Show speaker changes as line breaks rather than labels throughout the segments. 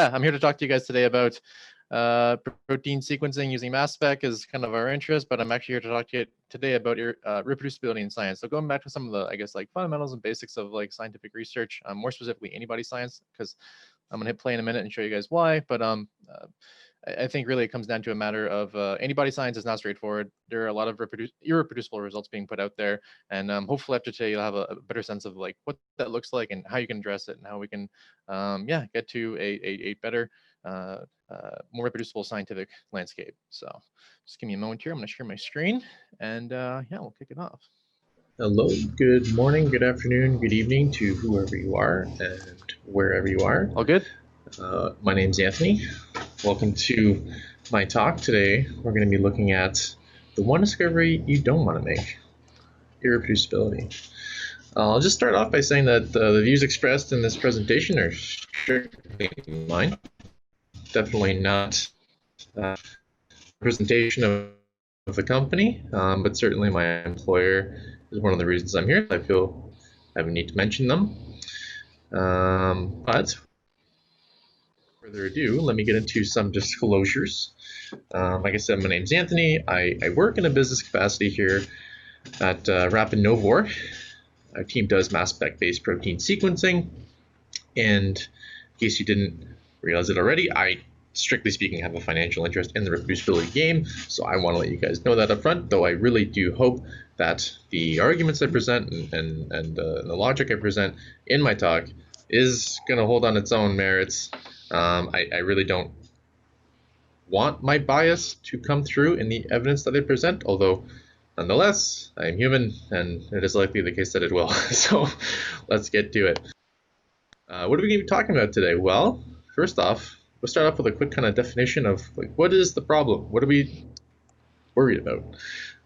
yeah, I'm here to talk to you guys today about protein sequencing using mass spec is kind of our interest, but I'm actually here to talk to you today about reproducibility in science. So going back to some of the, I guess, like fundamentals and basics of like scientific research, more specifically antibody science, because I'm gonna hit play in a minute and show you guys why. But I think really it comes down to a matter of antibody science is not straightforward. There are a lot of irreproducible results being put out there, and hopefully after today you'll have a better sense of like what that looks like and how you can address it and how we can, yeah, get to a better, more reproducible scientific landscape. So just give me a moment here. I'm going to share my screen, and yeah, we'll kick it off.
Hello, good morning, good afternoon, good evening to whoever you are and wherever you are.
All good?
My name's Anthony. Welcome to my talk. Today we're going to be looking at the one discovery you don't want to make, irreproducibility. I'll just start off by saying that the views expressed in this presentation are strictly mine. Definitely not a representation of the company, but certainly my employer is one of the reasons I'm here. I feel I have a need to mention them. But further ado, let me get into some disclosures. Like I said, my name's Anthony. I work in a business capacity here at Rapid Novor. Our team does mass spec-based protein sequencing. And in case you didn't realize it already, I, strictly speaking, have a financial interest in the reproducibility game. So I want to let you guys know that up front, though I really do hope that the arguments I present and the logic I present in my talk is going to hold on its own merits. I really don't want my bias to come through in the evidence that I present, although nonetheless, I am human, and it is likely the case that it will. So let's get to it. What are we going to be talking about today? Well, first off, we'll start off with a quick kind of definition of like, what is the problem? What are we worried about?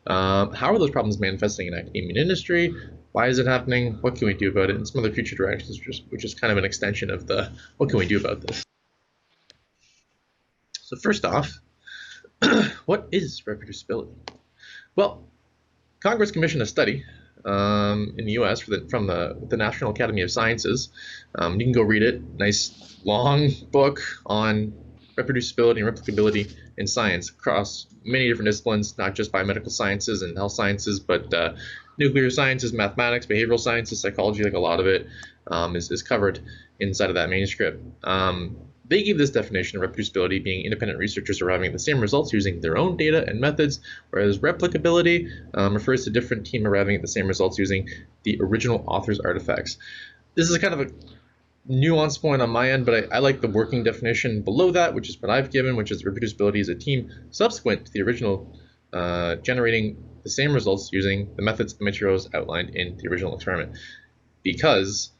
How are those problems manifesting in academia and industry? Why is it happening? What can we do about it? And some other future directions, which is kind of an extension of the what can we do about this? So first off, what is reproducibility? Well, Congress commissioned a study in the U.S. from the National Academy of Sciences. You can go read it. Nice long book on reproducibility and replicability in science across many different disciplines, not just biomedical sciences and health sciences, but nuclear sciences, mathematics, behavioral sciences, psychology. Like a lot of it is covered inside of that manuscript. They give this definition of reproducibility being independent researchers arriving at the same results using their own data and methods, whereas replicability refers to a different team arriving at the same results using the original author's artifacts. This is kind of a nuanced point on my end, but I like the working definition below that, which is what I've given, which is reproducibility is a team subsequent to the original generating the same results using the methods and materials outlined in the original experiment. Because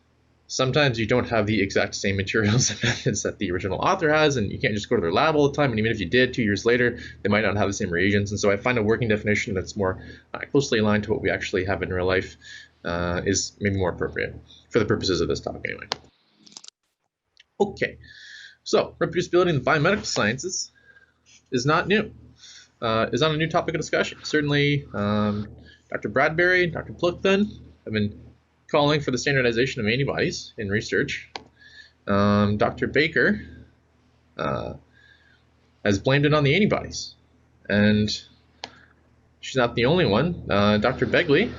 sometimes you don't have the exact same materials and methods that the original author has, and you can't just go to their lab all the time. And even if you did 2 years later, they might not have the same reagents. And so I find a working definition that's more closely aligned to what we actually have in real life is maybe more appropriate for the purposes of this talk anyway. Okay, so reproducibility in the biomedical sciences is not new. Is not a new topic of discussion. Certainly, Dr. Bradbury, Dr. Pluckton have been calling for the standardization of antibodies in research. Dr. Baker has blamed it on the antibodies, and she's not the only one. Dr. Begley,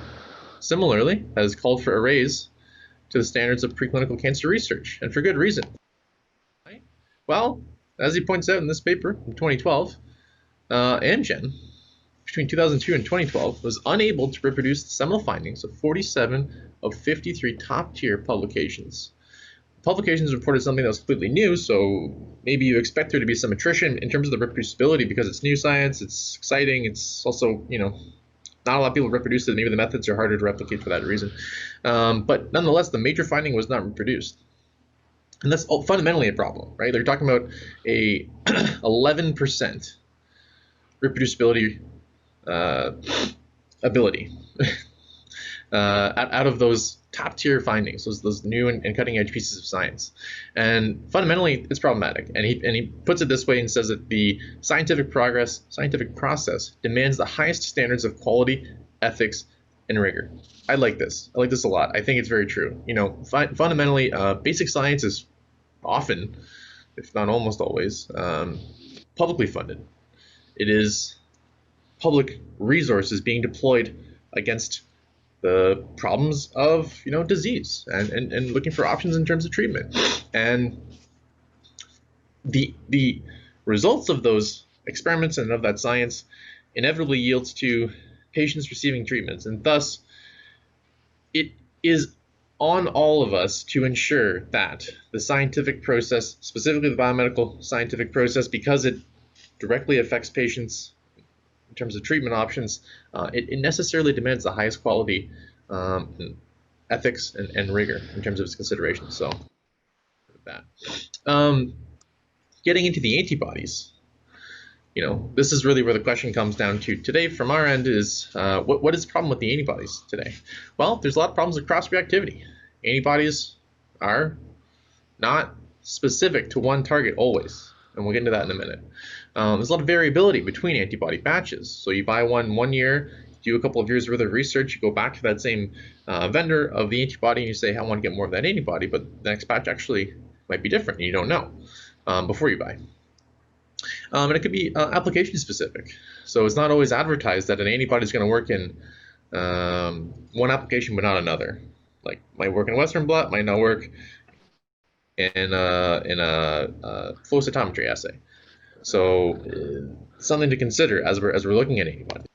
similarly, has called for a raise to the standards of preclinical cancer research, and for good reason. Right? Well, as he points out in this paper in 2012, Amgen, between 2002 and 2012, was unable to reproduce the seminal findings of 47 of 53 top-tier publications. Publications reported something that was completely new, so maybe you expect there to be some attrition in terms of the reproducibility because it's new science, it's exciting, it's also, not a lot of people reproduce it, maybe the methods are harder to replicate for that reason. But nonetheless, the major finding was not reproduced. And that's fundamentally a problem, right? They're talking about a 11% reproducibility ability out of those top tier findings, those new and cutting edge pieces of science. And fundamentally, it's problematic. And he puts it this way and says that the scientific process demands the highest standards of quality, ethics, and rigor. I like this. I like this a lot. I think it's very true. Fundamentally, basic science is often if not almost always, publicly funded. It is public resources being deployed against the problems of disease and looking for options in terms of treatment. And the results of those experiments and of that science inevitably yields to patients receiving treatments, and thus it is on all of us to ensure that the scientific process, specifically the biomedical scientific process, because it directly affects patients in terms of treatment options, it necessarily demands the highest quality ethics and rigor in terms of its consideration. So that. Getting into the antibodies, this is really where the question comes down to today from our end is, what is the problem with the antibodies today? Well, there's a lot of problems with cross-reactivity. Antibodies are not specific to one target always, and we'll get into that in a minute. There's a lot of variability between antibody batches. So you buy one year, do a couple of years worth of research, you go back to that same vendor of the antibody and you say, I want to get more of that antibody, but the next batch actually might be different and you don't know before you buy. And it could be application specific. So it's not always advertised that an antibody is going to work in one application but not another. Like might work in Western blot, might not work in a flow cytometry assay. So something to consider as we're looking at antibodies.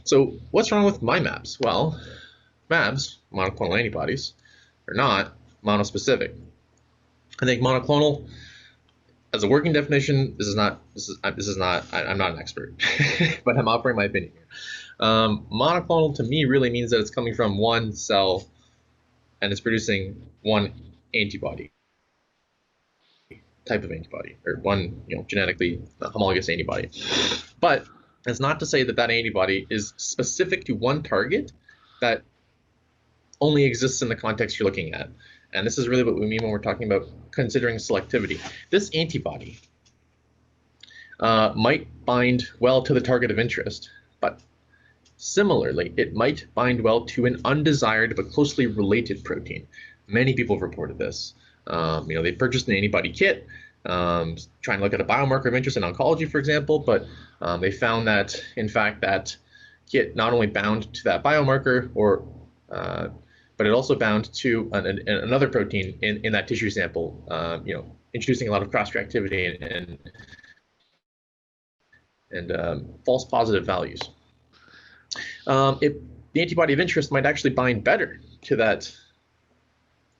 So what's wrong with my MABs? Well, MABs, monoclonal antibodies, are not monospecific. I think monoclonal, as a working definition, I'm not an expert, but I'm offering my opinion here. Monoclonal to me really means that it's coming from one cell and it's producing one antibody, type of antibody, or one genetically homologous antibody. But it's not to say that that antibody is specific to one target that only exists in the context you're looking at. And this is really what we mean when we're talking about considering selectivity. This antibody might bind well to the target of interest, but similarly, it might bind well to an undesired but closely related protein. Many people have reported this. They purchased an antibody kit, trying to look at a biomarker of interest in oncology, for example, but they found that, in fact, that kit not only bound to that biomarker, but it also bound to another protein in that tissue sample, introducing a lot of cross-reactivity and false positive values. The antibody of interest might actually bind better to that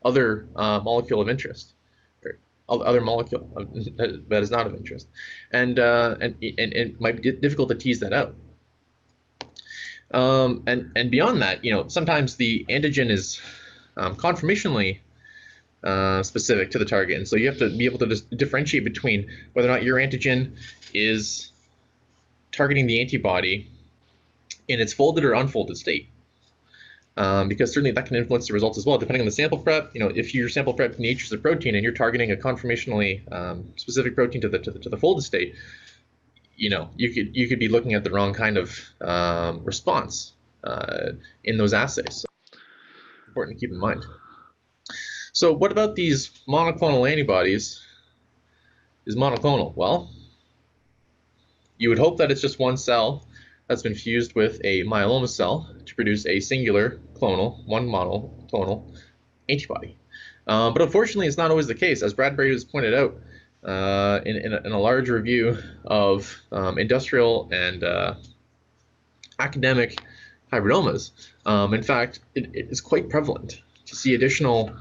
other molecule of interest, or other molecule that is not of interest, and it might be difficult to tease that out. And beyond that, sometimes the antigen is conformationally specific to the target, and so you have to be able to differentiate between whether or not your antigen is targeting the antibody in its folded or unfolded state, because certainly that can influence the results as well, depending on the sample prep. If your sample prep natures a protein and you're targeting a conformationally specific protein to the folded state, you could be looking at the wrong kind of response in those assays. So important to keep in mind. So what about these monoclonal antibodies is monoclonal? Well, you would hope that it's just one cell that's been fused with a myeloma cell to produce a singular clonal, one monoclonal antibody. But unfortunately, it's not always the case. As Bradbury has pointed out in a large review of industrial and academic hybridomas, in fact, it is quite prevalent to see additional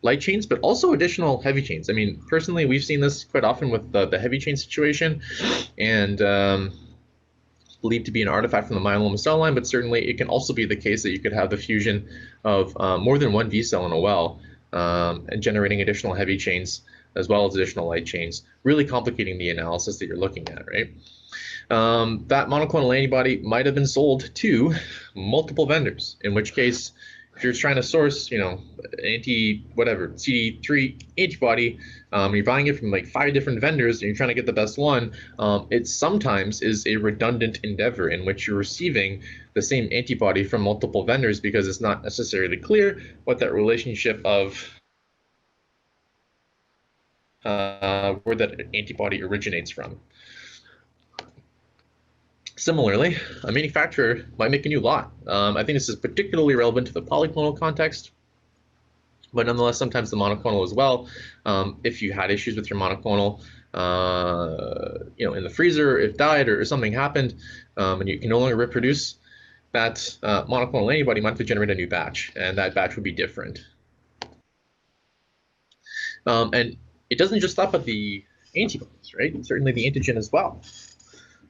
light chains, but also additional heavy chains. I mean, personally, we've seen this quite often with the heavy chain situation, and believed to be an artifact from the myeloma cell line, but certainly it can also be the case that you could have the fusion of more than one V cell in a well and generating additional heavy chains as well as additional light chains, really complicating the analysis that you're looking at, right? That monoclonal antibody might have been sold to multiple vendors, in which case, if you're trying to source, CD3 antibody, you're buying it from like 5 different vendors and you're trying to get the best one, it sometimes is a redundant endeavor in which you're receiving the same antibody from multiple vendors because it's not necessarily clear what that relationship of where that antibody originates from. Similarly, a manufacturer might make a new lot. I think this is particularly relevant to the polyclonal context, but nonetheless, sometimes the monoclonal as well. If you had issues with your monoclonal, in the freezer, if died or something happened, and you can no longer reproduce, that monoclonal antibody might have to generate a new batch, and that batch would be different. And it doesn't just stop at the antibodies, right? Certainly the antigen as well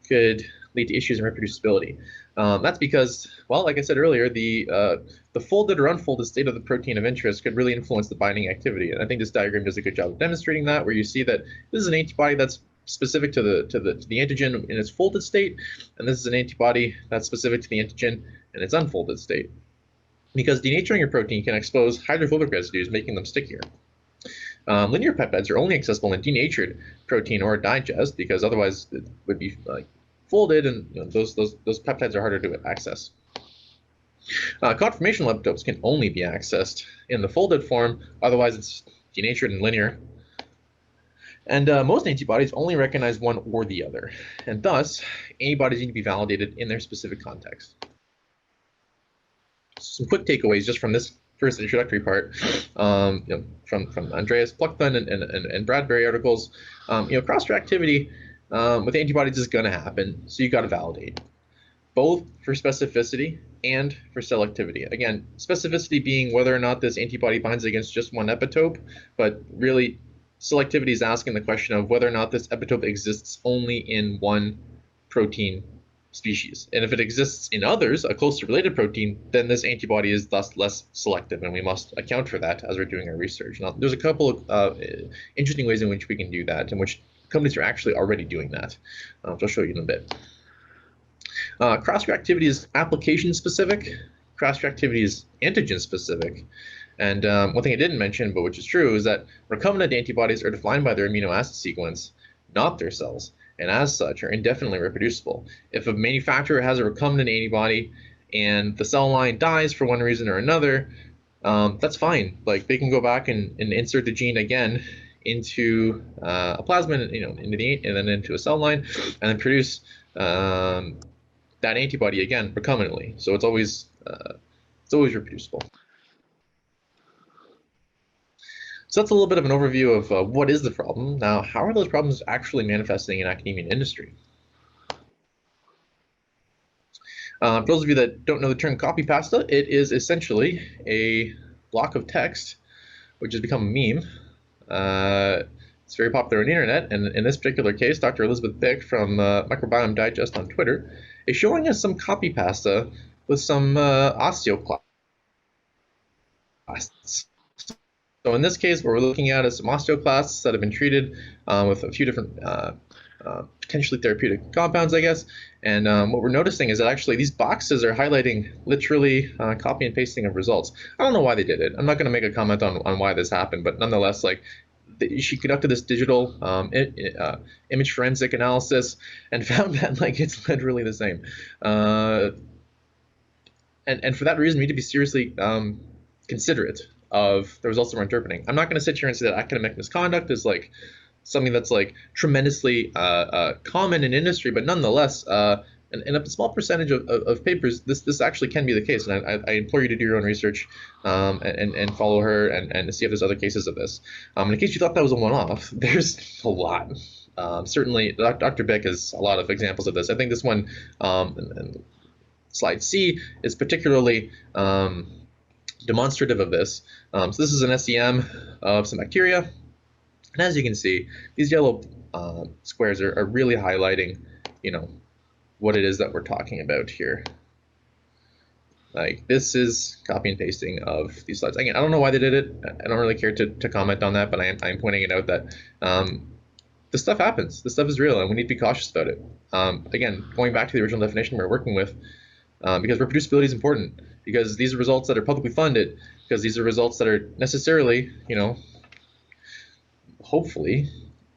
could lead to issues in reproducibility. That's because, well, like I said earlier, the folded or unfolded state of the protein of interest could really influence the binding activity. And I think this diagram does a good job of demonstrating that, where you see that this is an antibody that's specific to the antigen in its folded state, and this is an antibody that's specific to the antigen in its unfolded state. Because denaturing a protein can expose hydrophobic residues, making them stickier. Linear peptides are only accessible in denatured protein or digest, because otherwise it would be folded, and those peptides are harder to access. Conformational epitopes can only be accessed in the folded form, otherwise it's denatured and linear. And most antibodies only recognize one or the other, and thus antibodies need to be validated in their specific context. Some quick takeaways just from this first introductory part, from Andreas Pluckman and Bradbury articles. Cross-reactivity with antibodies is going to happen, so you got to validate, both for specificity and for selectivity. Again, specificity being whether or not this antibody binds against just one epitope, but really selectivity is asking the question of whether or not this epitope exists only in one protein species. And if it exists in others, a closely related protein, then this antibody is thus less selective, and we must account for that as we're doing our research. Now, there's a couple of interesting ways in which we can do that, in which companies are actually already doing that, which I'll show you in a bit. Cross-reactivity is application-specific. Cross-reactivity is antigen-specific. And one thing I didn't mention, but which is true, is that recombinant antibodies are defined by their amino acid sequence, not their cells, and as such are indefinitely reproducible. If a manufacturer has a recombinant antibody and the cell line dies for one reason or another, that's fine. Like, they can go back and insert the gene again into a plasmid, and then into a cell line, and then produce that antibody again recombinantly. So it's always reproducible. So that's a little bit of an overview of what is the problem. Now, how are those problems actually manifesting in academia and industry? For those of you that don't know the term copy pasta, it is essentially a block of text which has become a meme. It's very popular on the internet, and in this particular case, Dr. Elizabeth Bick from Microbiome Digest on Twitter is showing us some copy pasta with some osteoclasts. So in this case, what we're looking at is some osteoclasts that have been treated with a few different potentially therapeutic compounds, I guess. And what we're noticing is that actually these boxes are highlighting literally copy and pasting of results. I don't know why they did it. I'm not going to make a comment on why this happened, but nonetheless, like, she conducted this digital image forensic analysis and found that like it's literally the same. And for that reason, we need to be seriously considerate of the results that we're interpreting. I'm not going to sit here and say that academic misconduct is like something that's like tremendously common in industry, but nonetheless, in a small percentage of papers, this actually can be the case. And I implore you to do your own research and follow her and see if there's other cases of this. In case you thought that was a one-off, there's a lot. Certainly, Dr. Bick has a lot of examples of this. I think this one, slide C, is particularly demonstrative of this. So this is an SEM of some bacteria, and as you can see, these yellow squares are really highlighting, what it is that we're talking about here. Like, this is copy and pasting of these slides. Again, I don't know why they did it. I don't really care to comment on that, but I'm pointing it out that this stuff happens. This stuff is real, and we need to be cautious about it. Again, going back to the original definition we're working with, because reproducibility is important, because these are results that are publicly funded, because these are results that are necessarily, hopefully,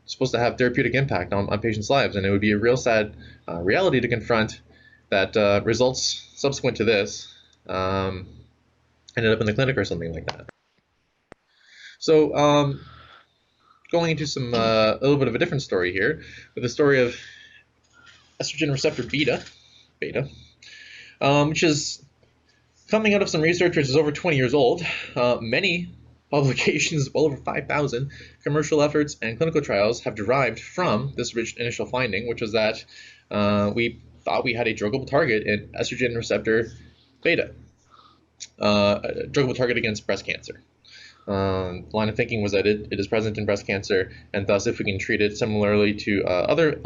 supposed to have therapeutic impact on patients' lives. And it would be a real sad reality to confront that results subsequent to this ended up in the clinic or something like that. So going into some a little bit of a different story here, with the story of estrogen receptor beta, which is coming out of some research which is over 20 years old. Many publications, well over 5,000 commercial efforts and clinical trials have derived from this initial finding, which was that we thought we had a druggable target in estrogen receptor beta, a druggable target against breast cancer. The line of thinking was that it is present in breast cancer, and thus if we can treat it similarly to other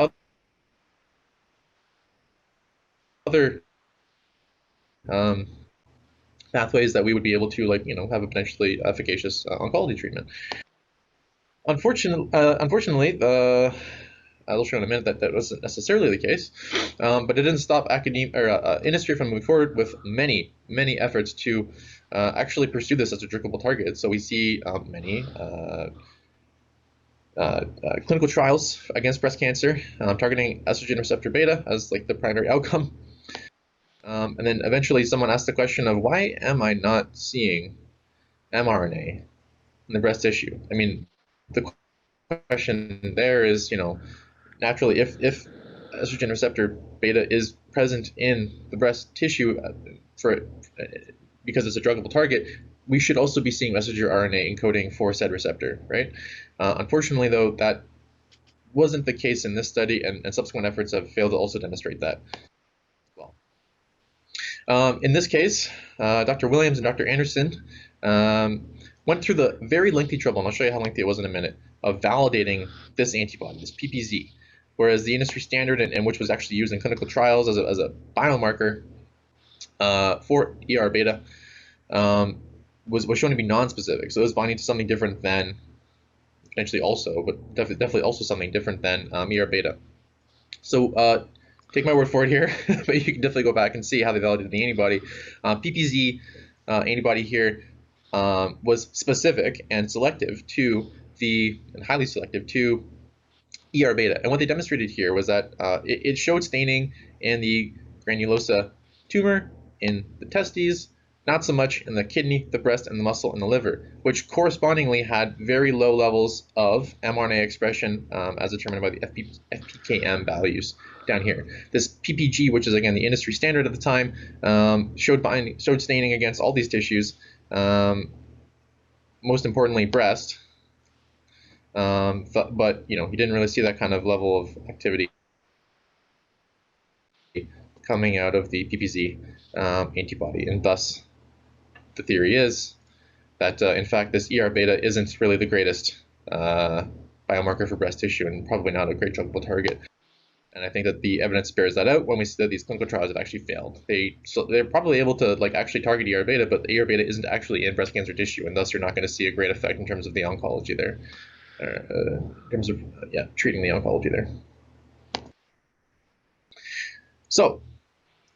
pathways, that we would be able to have a potentially efficacious oncology treatment. Unfortunately, I'll show in a minute that wasn't necessarily the case, but it didn't stop industry from moving forward with many efforts to actually pursue this as a druggable target. So we see many clinical trials against breast cancer targeting estrogen receptor beta as like the primary outcome. And then eventually someone asked the question of, why am I not seeing mRNA in the breast tissue? I mean, the question there is, naturally, if estrogen receptor beta is present in the breast tissue because it's a druggable target, we should also be seeing messenger RNA encoding for said receptor, right? Unfortunately, though, that wasn't the case in this study, and subsequent efforts have failed to also demonstrate that as well. In this case, Dr. Williams and Dr. Anderson went through the very lengthy trouble, and I'll show you how lengthy it was in a minute, of validating this antibody, this PPZ, whereas the industry standard, and which was actually used in clinical trials as a biomarker for ER beta, was shown to be non-specific. So it was binding to something different than, potentially also, but definitely also something different than ER beta. So take my word for it here, but you can definitely go back and see how they validated the antibody. PPZ antibody here was specific and selective to and highly selective to ER beta. And what they demonstrated here was that it showed staining in the granulosa tumor, in the testes, not so much in the kidney, the breast, and the muscle, and the liver, which correspondingly had very low levels of mRNA expression as determined by the FPKM values down here. This PPG, which is again the industry standard at the time, showed staining against all these tissues, most importantly breast, but you didn't really see that kind of level of activity coming out of the PPZ antibody, and thus the theory is that in fact this ER beta isn't really the greatest biomarker for breast tissue, and probably not a great druggable target. And I think that the evidence bears that out when we see that these clinical trials have actually failed. They're probably able to actually target ER beta, but the ER beta isn't actually in breast cancer tissue, and thus you're not going to see a great effect in terms of the oncology there, in terms of treating the oncology there. So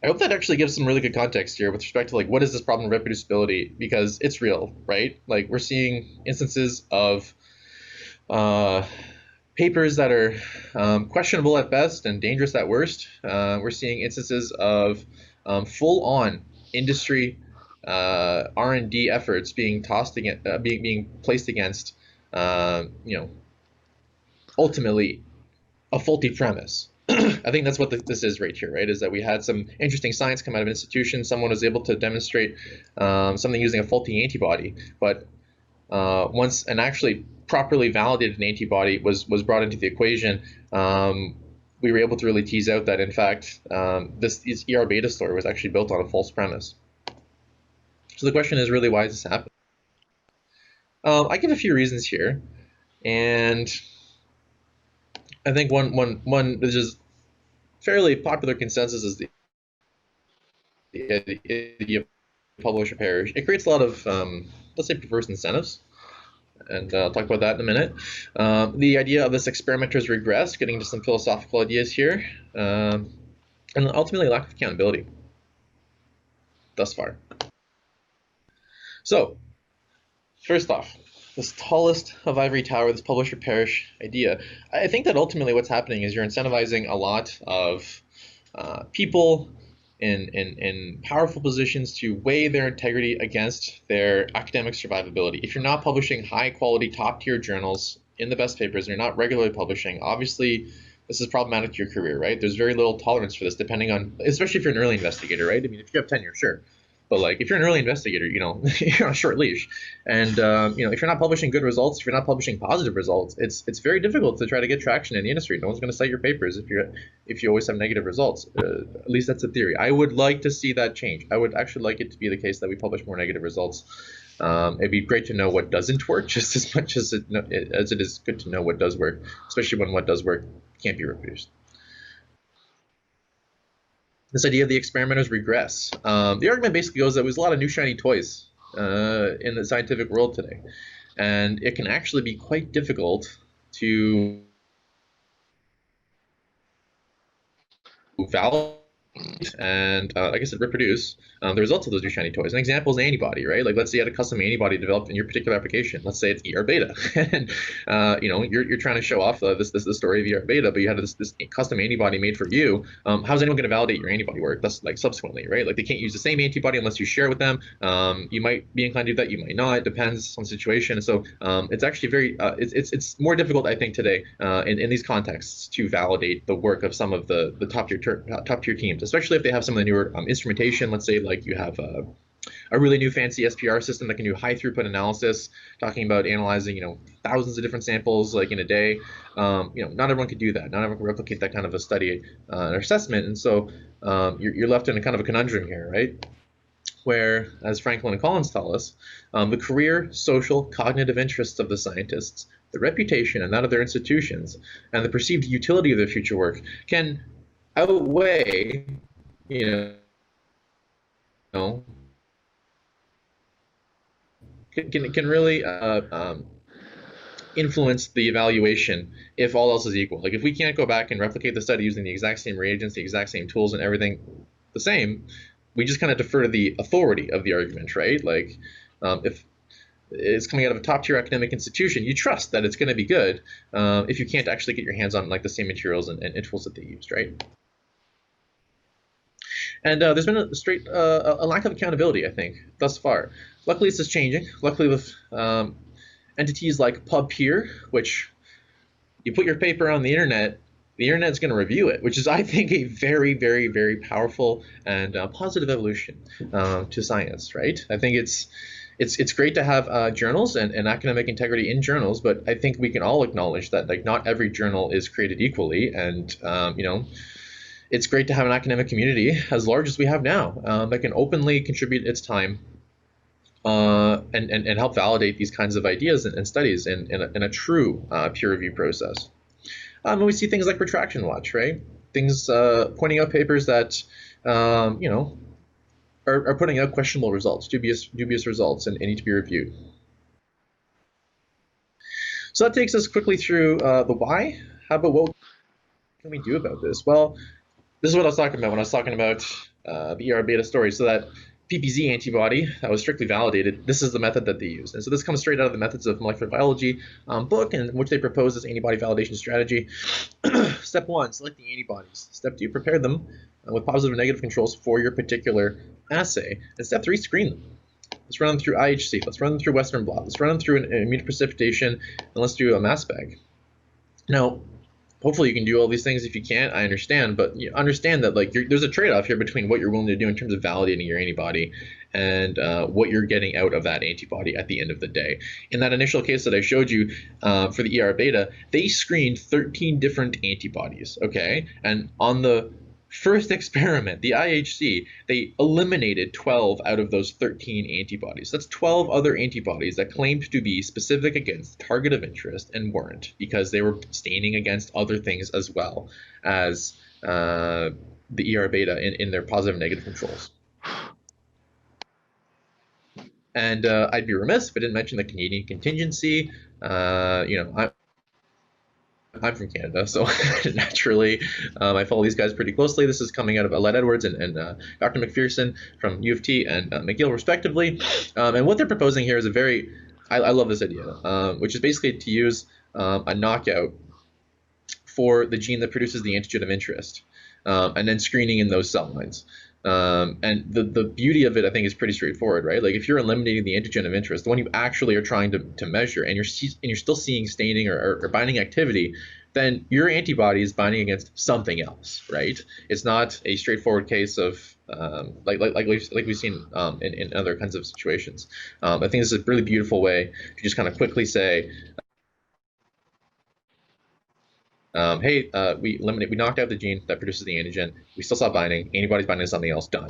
I hope that actually gives some really good context here with respect to what is this problem of reproducibility, because it's real, right? Like, we're seeing instances of papers that are questionable at best and dangerous at worst. We're seeing instances of full-on industry R&D efforts being tossed against, being placed against, ultimately a faulty premise. I think that's what this is right here, right? Is that we had some interesting science come out of an institution. Someone was able to demonstrate something using a faulty antibody, but once an actually properly validated antibody was brought into the equation, we were able to really tease out that in fact this ER beta story was actually built on a false premise. So the question is really, why does this happen? I give a few reasons here, and I think one which is fairly popular consensus is the idea of publish or perish. It creates a lot of, let's say, perverse incentives, and I'll talk about that in a minute. The idea of this experimenter's regress, getting into some philosophical ideas here, and ultimately lack of accountability thus far. So, first off, this tallest of ivory tower, this publish or perish idea. I think that ultimately what's happening is you're incentivizing a lot of people in powerful positions to weigh their integrity against their academic survivability. If you're not publishing high quality, top tier journals in the best papers, and you're not regularly publishing, obviously this is problematic to your career, right? There's very little tolerance for this, depending on, especially if you're an early investigator, right? I mean, if you have tenure, sure. But like, if you're an early investigator, you know, you're on a short leash, and you know, if you're not publishing good results, if you're not publishing positive results, it's very difficult to try to get traction in the industry. No one's going to cite your papers if you always have negative results. At least that's a theory. I would like to see that change. I would actually like it to be the case that we publish more negative results. It'd be great to know what doesn't work just as much as it is good to know what does work, especially when what does work can't be reproduced. This idea of the experimenters regress. The argument basically goes that there's a lot of new shiny toys in the scientific world today, and it can actually be quite difficult to validate and like I said, reproduce the results of those new shiny toys. An example is an antibody, right? Like, let's say you had a custom antibody developed in your particular application. Let's say it's ER beta, and you know, you're trying to show off the story of ER beta, but you had this custom antibody made for you. How's anyone going to validate your antibody work? That's like subsequently, right? Like, they can't use the same antibody unless you share it with them. You might be inclined to do that, you might not. It depends on the situation. So it's actually very it's more difficult, I think, today in these contexts to validate the work of some of the top tier teams, especially if they have some of the newer instrumentation. Let's say like you have a really new fancy SPR system that can do high throughput analysis, talking about analyzing, you know, thousands of different samples like in a day. You know, not everyone could do that. Not everyone can replicate that kind of a study or assessment, and so you're left in a kind of a conundrum here, right? Where, as Franklin and Collins tell us, the career, social, cognitive interests of the scientists, the reputation and that of their institutions, and the perceived utility of their future work can outweigh, you know, can really influence the evaluation if all else is equal. Like, if we can't go back and replicate the study using the exact same reagents, the exact same tools, and everything the same, we just kind of defer to the authority of the argument, right? Like, if it's coming out of a top-tier academic institution, you trust that it's going to be good if you can't actually get your hands on like the same materials and tools that they used, right? And there's been a lack of accountability, I think, thus far. Luckily, this is changing. Luckily, with entities like PubPeer, which you put your paper on the internet's going to review it, which is, I think, a very, very, very powerful and positive evolution to science, right? I think it's great to have journals and academic integrity in journals, but I think we can all acknowledge that like not every journal is created equally, and you know, it's great to have an academic community as large as we have now that can openly contribute its time and help validate these kinds of ideas and studies in a true peer review process. And we see things like Retraction Watch, right? Things pointing out papers that you know, are putting out questionable results, dubious results, and need to be reviewed. So that takes us quickly through the why. How about what can we do about this? Well, this is what I was talking about when I was talking about the ER beta story. So that PPZ antibody that was strictly validated, this is the method that they use. And so this comes straight out of the Methods of Molecular Biology book, in which they propose this antibody validation strategy. Step 1, select the antibodies. Step 2, prepare them with positive and negative controls for your particular assay. And step 3, screen them. Let's run them through IHC. Let's run them through Western blot. Let's run them through an immunoprecipitation, and let's do a mass spec. Now, hopefully you can do all these things. If you can't, I understand, but you understand that like there's a trade-off here between what you're willing to do in terms of validating your antibody and what you're getting out of that antibody at the end of the day. In that initial case that I showed you for the ER beta, they screened 13 different antibodies, okay? And on the first experiment, the IHC, they eliminated 12 out of those 13 antibodies. That's 12 other antibodies that claimed to be specific against the target of interest and weren't, because they were staining against other things as well as the ER beta in their positive and negative controls. And I'd be remiss if I didn't mention the Canadian contingency. You know, I'm from Canada, so naturally I follow these guys pretty closely. This is coming out of Aled Edwards and Dr. McPherson from U of T and McGill, respectively. And what they're proposing here is I love this idea, which is basically to use a knockout for the gene that produces the antigen of interest, and then screening in those cell lines. And the beauty of it, I think, is pretty straightforward, right? Like if you're eliminating the antigen of interest, the one you actually are trying to measure, and you're still seeing staining or binding activity, then your antibody is binding against something else, right? It's not a straightforward case of like we've seen in other kinds of situations. I think this is a really beautiful way to just kind of quickly say, hey, we knocked out the gene that produces the antigen. We still saw binding. Anybody's binding to something else. Done.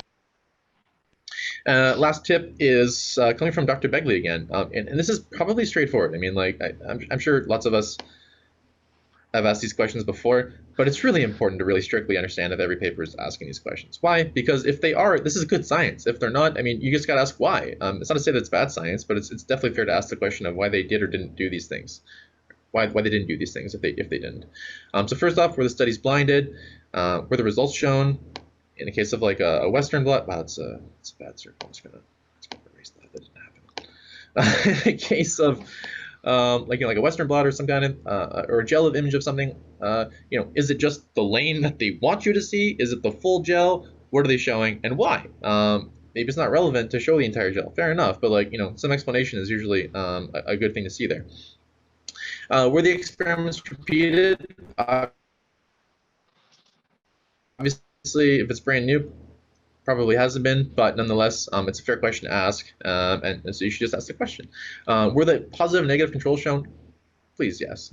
Last tip is coming from Dr. Begley again, and this is probably straightforward. I mean, like I'm sure lots of us have asked these questions before, but it's really important to really strictly understand if every paper is asking these questions. Why? Because if they are, this is good science. If they're not, I mean, you just got to ask why. It's not to say that it's bad science, but it's definitely fair to ask the question of why they did or didn't do these things. Why they didn't do these things if they didn't. So first off, were the studies blinded? Were the results shown? In the case of like a Western blot, wow, it's a bad circle. I'm just gonna erase that. That didn't happen. In the case of like a Western blot or some kind of or a gel of image of something, is it just the lane that they want you to see? Is it the full gel? What are they showing and why? Maybe it's not relevant to show the entire gel. Fair enough, but some explanation is usually a good thing to see there. Were the experiments repeated? Obviously, if it's brand new, probably hasn't been, but nonetheless, it's a fair question to ask, and so you should just ask the question. Were the positive and negative controls shown? Please, yes.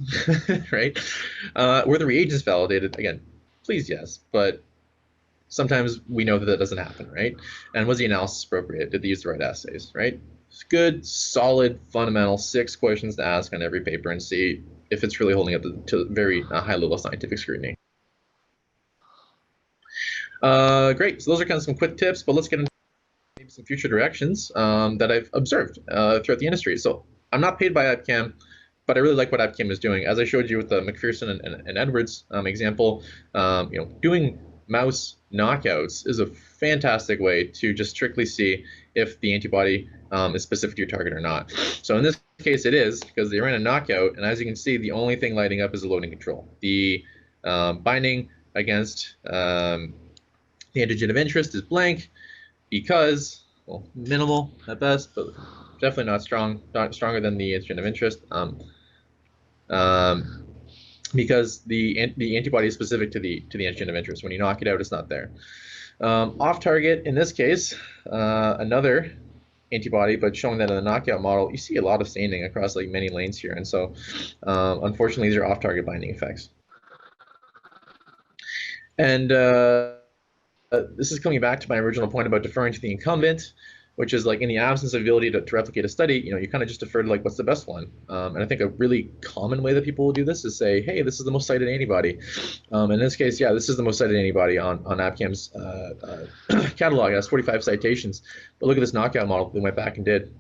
Right? Were the reagents validated? Again, please, yes, but sometimes we know that that doesn't happen, right? And was the analysis appropriate? Did they use the right assays, right? It's good, solid, fundamental 6 questions to ask on every paper and see if it's really holding up to very high level of scientific scrutiny. Great, so those are kind of some quick tips, but let's get into maybe some future directions that I've observed throughout the industry. So I'm not paid by AppCam, but I really like what AppCam is doing. As I showed you with the McPherson and Edwards example, doing mouse knockouts is a fantastic way to just strictly see if the antibody is specific to your target or not. So in this case, it is, because they ran a knockout, and as you can see, the only thing lighting up is the loading control. The binding against the antigen of interest is blank because, well, minimal at best, but definitely not stronger than the antigen of interest. Because the antibody is specific to the antigen of interest. When you knock it out, it's not there. Off target, in this case, another antibody, but showing that in the knockout model, you see a lot of staining across like many lanes here, and so unfortunately, these are off-target binding effects. And this is coming back to my original point about deferring to the incumbent, which is like in the absence of ability to replicate a study, you kind of just defer to like what's the best one. And I think a really common way that people will do this is say, hey, this is the most cited antibody. In this case, yeah, this is the most cited antibody on AppCam's catalog. It has 45 citations. But look at this knockout model we went back and did.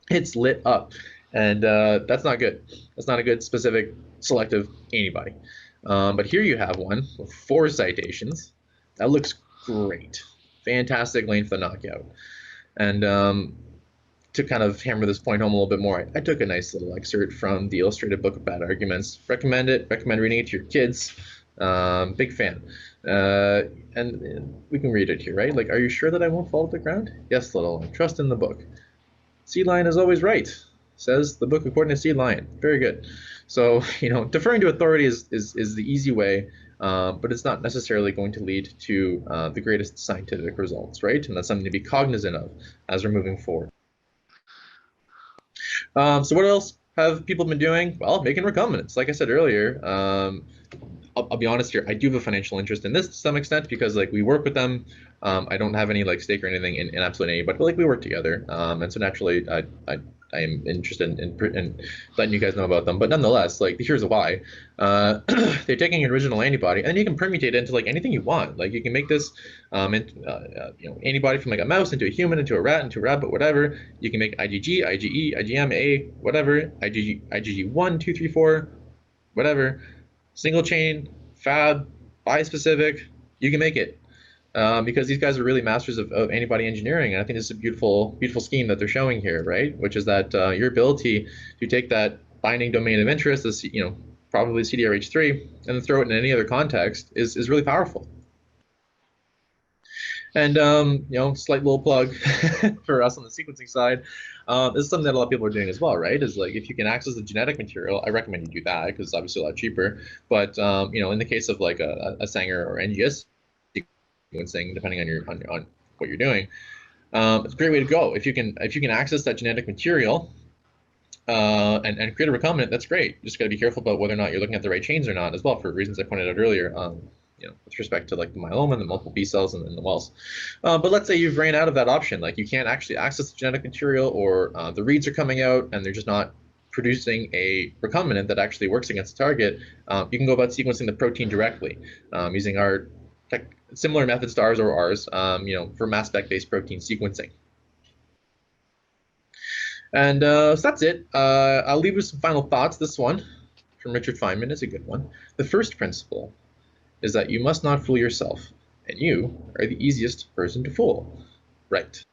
It's lit up. And that's not good. That's not a good specific selective antibody. But here you have one with 4 citations. That looks great. Fantastic lane for the knockout. And to kind of hammer this point home a little bit more, I took a nice little excerpt from the Illustrated Book of Bad Arguments. Recommend it. Recommend reading it to your kids. Big fan. And we can read it here, right? Like, are you sure that I won't fall to the ground? Yes, little one. Trust in the book. Seed Lion is always right, says the book according to Seed Lion. Very good. So, deferring to authority is the easy way. But it's not necessarily going to lead to the greatest scientific results, right? And that's something to be cognizant of as we're moving forward. So what else have people been doing? Well, making recombinants. Like I said earlier, I'll be honest here, I do have a financial interest in this to some extent because we work with them. I don't have any stake or anything in absolutely any, but we work together. And so naturally, I am interested in letting you guys know about them. But nonetheless, here's why. They're taking an original antibody, and you can permutate it into anything you want. You can make this antibody from a mouse into a human, into a rat, into a rabbit, whatever. You can make IgG, IgE, IgM, A, whatever. IgG 1, 2, 3, 4, whatever. Single chain, Fab, bispecific. You can make it. Because these guys are really masters of antibody engineering, and I think it's a beautiful scheme that they're showing here, right? Which is that your ability to take that binding domain of interest, this probably CDRH3, and then throw it in any other context is really powerful. And slight little plug for us on the sequencing side. This is something that a lot of people are doing as well, right? Is like if you can access the genetic material, I recommend you do that because it's obviously a lot cheaper. But in the case of like a Sanger or NGS sequencing, depending on what you're doing, it's a great way to go. If you can access that genetic material and create a recombinant, that's great. Just got to be careful about whether or not you're looking at the right chains or not as well, for reasons I pointed out earlier. With respect to like the myeloma and the multiple B cells and the wells. But let's say you've ran out of that option, like you can't actually access the genetic material, or the reads are coming out and they're just not producing a recombinant that actually works against the target. You can go about sequencing the protein directly using our similar methods to ours, for mass spec-based protein sequencing. And so that's it. I'll leave you some final thoughts. This one from Richard Feynman is a good one. The first principle is that you must not fool yourself, and you are the easiest person to fool. Right.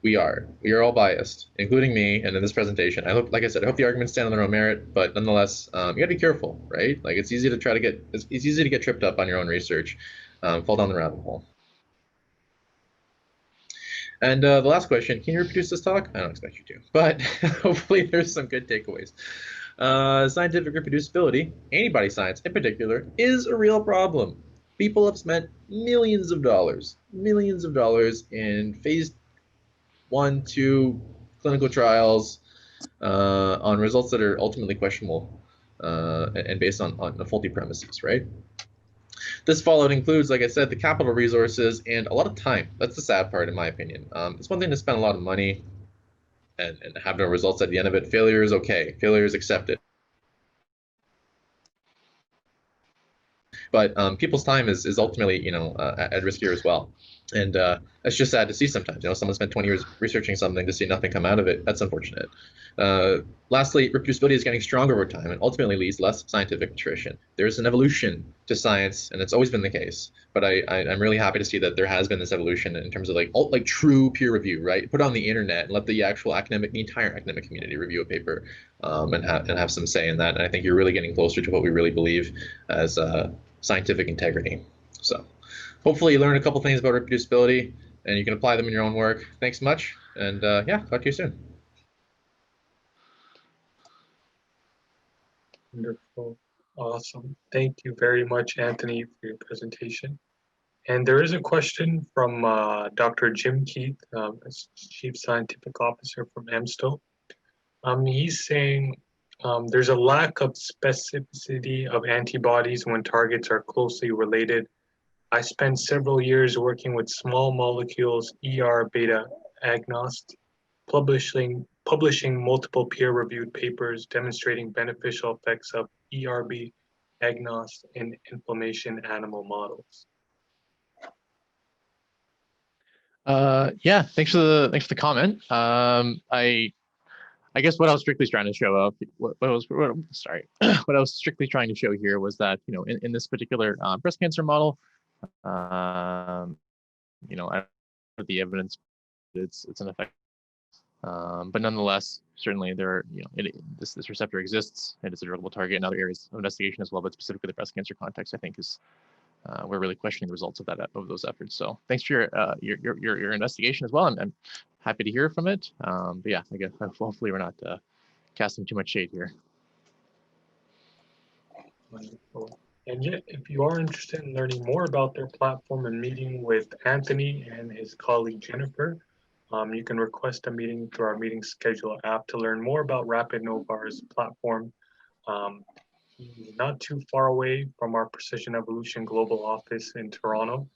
We are all biased, including me, and in this presentation. I hope, like I said, I hope the arguments stand on their own merit, but nonetheless, you gotta be careful, right? Like it's easy to it's easy to get tripped up on your own research, fall down the rabbit hole. And the last question, can you reproduce this talk? I don't expect you to, but hopefully there's some good takeaways. Scientific reproducibility, antibody science in particular, is a real problem. People have spent millions of dollars in phase 1, 2 clinical trials on results that are ultimately questionable and based on faulty premises, right? This fallout includes, like I said, the capital resources and a lot of time. That's the sad part, in my opinion. It's one thing to spend a lot of money and have no results at the end of it. Failure is okay. Failure is accepted. But people's time is ultimately, at risk here as well. And it's just sad to see sometimes. Someone spent 20 years researching something to see nothing come out of it. That's unfortunate. Lastly, reproducibility is getting stronger over time and ultimately leads less scientific attrition. There's an evolution to science, and it's always been the case. But I'm really happy to see that there has been this evolution in terms of like true peer review, right? Put on the internet and let the actual the entire academic community review a paper and have some say in that. And I think you're really getting closer to what we really believe as scientific integrity. So hopefully you learned a couple things about reproducibility and you can apply them in your own work. Thanks much. And yeah, talk to you soon.
Wonderful. Awesome. Thank you very much, Anthony, for your presentation. And there is a question from Dr. Jim Keith, Chief Scientific Officer from AMSTO. He's saying there's a lack of specificity of antibodies when targets are closely related. I spent several years working with small molecules ER beta agonist, publishing multiple peer-reviewed papers demonstrating beneficial effects of ERB agonist in inflammation animal models.
Yeah, thanks for the comment. I guess what I was strictly trying to show what I was strictly trying to show here was that in this particular breast cancer model, I the evidence it's an effect, but nonetheless, certainly this receptor exists and it's a druggable target in other areas of investigation as well, but specifically the breast cancer context, I think is we're really questioning the results of those efforts. So thanks for your investigation as well. I'm happy to hear from it. But yeah, I guess hopefully we're not casting too much shade here.
Wonderful. And yet, if you are interested in learning more about their platform and meeting with Anthony and his colleague Jennifer, you can request a meeting through our meeting schedule app to learn more about Rapid Novar's platform. Not too far away from our Precision Evolution Global Office in Toronto.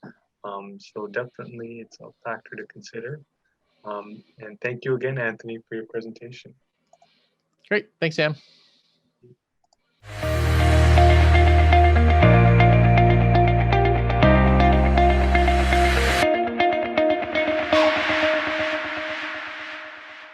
So definitely it's a factor to consider. And thank you again, Anthony, for your presentation.
Great. Thanks, Sam.